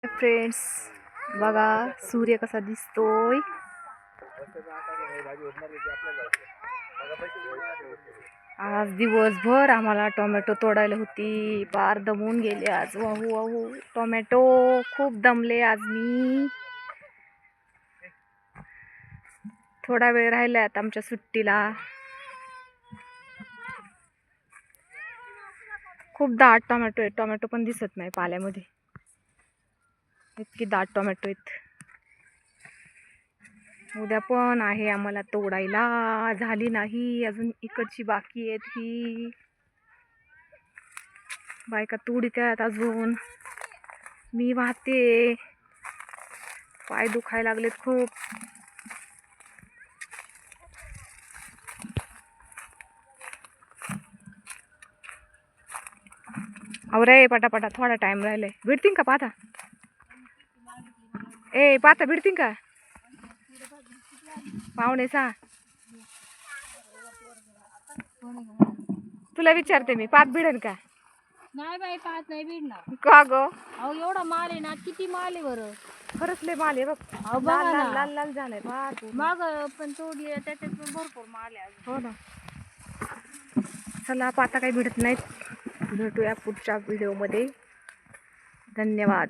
Friends बघा सूर्य कसा दिसतोय। आज दिवसभर आम्हाला टोमॅटो तोडायला होती, पार दमून गेले आज। वाहू वाहू टोमॅटो खूप दमले आज मी। थोडा वेळ राहिला आता आमच्या सुट्टीला। खूप दाट टोमॅटो आहे, टोमॅटो पण दिसत नाही पाल्यामध्ये, इतकी दाट टोमॅटो आहेत। उद्या पण आहे आम्हाला तोडायला, झाली नाही अजून, इकडची बाकी आहेत ही। बायका तोडीत्यात अजून, मी वाहते, पाय दुखायला लागलेत खूप। अरे पटापटा थोडा टाइम राहिलाय, भेटतील का पाता? ए पाता भेटतील का? पाहुणे सा तुला विचारते मी, पात भिडेल का? नाही बाई, पाच नाही भिडणार। का ग? अहो एवढा माल आहे ना, किती माल आहे बरं। खरंच लय माल आहे बघ, अहो बघा लाल ना, लाल लाल लाल झालाय फार। मग पण तोडली त्याच्यात पण भरपूर माल आहे अजून। हो ना, चला पाता काही भिडत नाहीत, भेटूया पुढच्या व्हिडिओमध्ये। धन्यवाद।